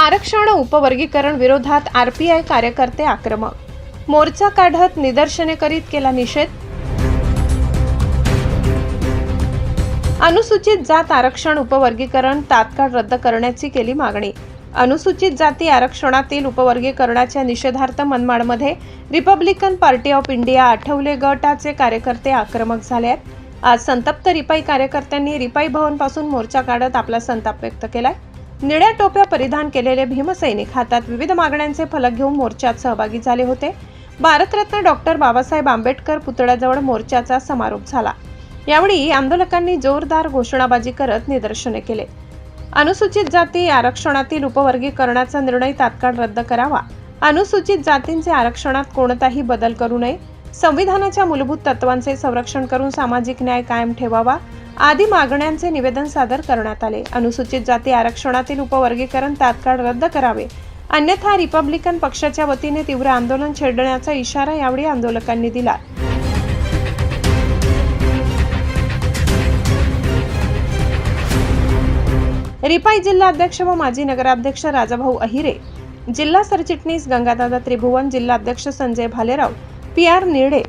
आरक्षण उपवर्गीकरण विरोधात आरपीआय कार्यकर्ते आक्रमक, मोर्चा काढत निदर्शने करीत केला निषेध। अनुसूचित जात आरक्षण उपवर्गीकरण तात्काळ रद्द करण्याची केली मागणी। अनुसूचित जाती आरक्षणातील उपवर्गीकरणाच्या निषेधार्थ मनमाडमध्ये Republican party of India Athawale गटाचे कार्यकर्ते आक्रमक झाले आहेत। आज संतप्त रिपाई कार्यकर्त्यांनी रिपाई भवन पासून मोर्चा काढत आपला संताप व्यक्त केलाय। निळ्या टोप्या परिधान केलेले भीमसैनिक हातात विविध मागण्यांचे फलक घेऊन मोर्चात सहभागी झाले होते। भारतरत्न डॉक्टर बाबासाहेब आंबेडकर पुतळ्याजवळ मोर्चाचा समारोप झाला। यावेळी आंदोलकांनी जोरदार घोषणाबाजी करत निदर्शने केले। अनुसूचित जाती आरक्षणातील उपवर्गीकरणाचा निर्णय तात्काळ रद्द करावा, अनुसूचित जातींचे आरक्षणात कोणताही बदल करू नये, संविधानाच्या मूलभूत तत्वांचे संरक्षण करून सामाजिक न्याय कायम ठेवावा आदी मागण्यांचे निवेदन सादर करण्यात आले। अनुसूचित जाती आरक्षणातील उपवर्गीकरण तात्काळ रद्द करावे, अन्यथा रिपब्लिकन पक्षाच्या वतीने तीव्र आंदोलन छेडण्याचा इशारा यावेळी आंदोलकांनी दिला। रिपाई जिल्हा अध्यक्ष व माजी नगराध्यक्ष राजाभाऊ अहिरे, जिल्हा सरचिटणीस गंगादादा त्रिभुवन, जिल्हा अध्यक्ष संजय भालेराव, PR निर्डे,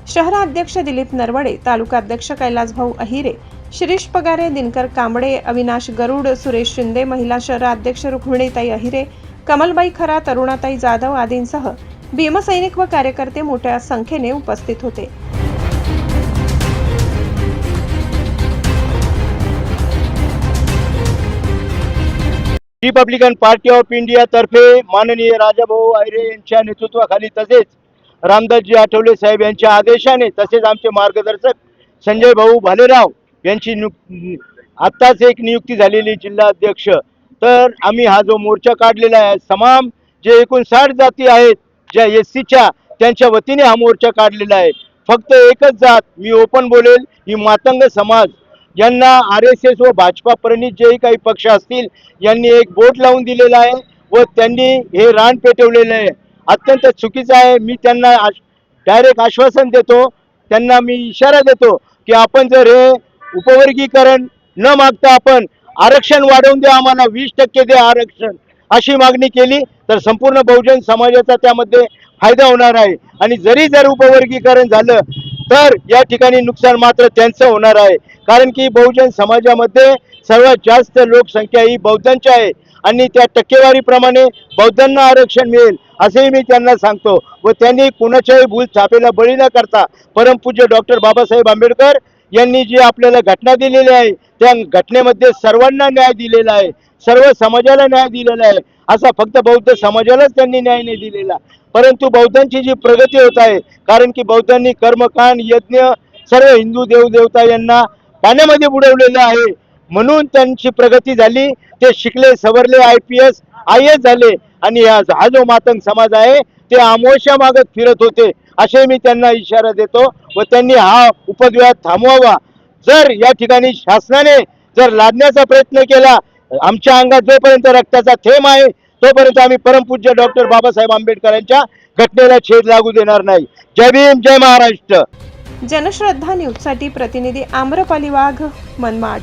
शहराध्यक्ष दिलीप नरवडे, तालुका अध्यक्ष कैलासभाऊ अहिरे, शिरीष पगारे, दिनकर कांबळे, अविनाश गरुड, सुरेश शिंदे, महिला शहराध्यक्ष रुक्मिणीताई अहिरे, कमलबाई खरा, तरुणाताई जाधव आदींसह भीमसैनिक व कार्यकर्ते मोठ्या संख्येने उपस्थित होते। रिपब्लिकन पार्टी ऑफ इंडिया तर्फे माननीय राजाभाऊ अहिरे यांच्या नेतृत्वाखाली तसेच रामदासजी आठवले साहेब यांच्या आदेशाने तसेच आमचे मार्गदर्शक संजय भाऊ भालेराव यांची आत्ताच एक नियुक्ती झालेली जिल्हा अध्यक्ष। तर आम्ही हा जो मोर्चा काढलेला आहे, तमाम जे 59 जाती आहेत ज्या SCच्या, त्यांच्या वतीने हा मोर्चा काढलेला आहे। फक्त एकच जात, मी ओपन बोलेल, ही मातंग समाज यांना RSS व भाजपा प्रणित जेही काही पक्ष असतील यांनी एक बोट लावून दिलेला आहे व त्यांनी हे रान पेटवलेलं आहे। अत्यंत चुकीचं आहे। मी त्यांना डायरेक्ट आश्वासन देतो, त्यांना मी इशारा देतो की आपण जर हे उपवर्गीकरण न मागता आपण आरक्षण वाढवून द्या, आम्हाला 20% द्या आरक्षण, अशी मागणी केली तर संपूर्ण बहुजन समाजाचा त्यामध्ये फायदा होणार आहे। आणि जर उपवर्गीकरण झालं तर या ठिकाणी नुकसान मात्र त्यांचं होणार आहे, कारण की बहुजन समाजामध्ये सर्वात जास्त लोकसंख्या ही बौद्धांची आहे आणि त्या टक्केवारीप्रमाणे बौद्धांना आरक्षण मिळेल असेही मी त्यांना सांगतो। व त्यांनी कुणाच्याही भूल थापेला बळी न करता परमपूज्य डॉक्टर बाबासाहेब आंबेडकर यांनी जी आपल्याला घटना दिलेली आहे त्या घटनेमध्ये सर्वांना न्याय दिलेला आहे, सर्व समाजाला न्याय दिलेला आहे। असा फक्त बौद्ध समाजालाच त्यांनी न्याय नाही दिलेला, परंतु बौद्धांची जी प्रगती होत आहे, कारण की बौद्धांनी कर्मकांड यज्ञ सर्व हिंदू देवदेवता यांना पाण्यामध्ये बुडवलेलं आहे, म्हणून त्यांची प्रगती झाली। ते शिकले सवरले, IPS IAS झाले आणि हा जो मातंग समाज आहे ते आमोशा मागत फिरत होते, असे मी त्यांना इशारा देतो व त्यांनी हा उपद्व्याप थांबवावा। जर या ठिकाणी शासनाने जर लादण्याचा प्रयत्न केला, आमच्या अंगात जोपर्यंत रक्ताचा थेंब आहे तोपर्यंत आम्ही परमपूज्य डॉक्टर बाबासाहेब आंबेडकरांच्या घटनेला छेद लागू देणार नाही। जय भीम, जय महाराष्ट्र। जनश्रद्धा न्यूजसाठी प्रतिनिधी आम्रपाली वाघ, मनमाड।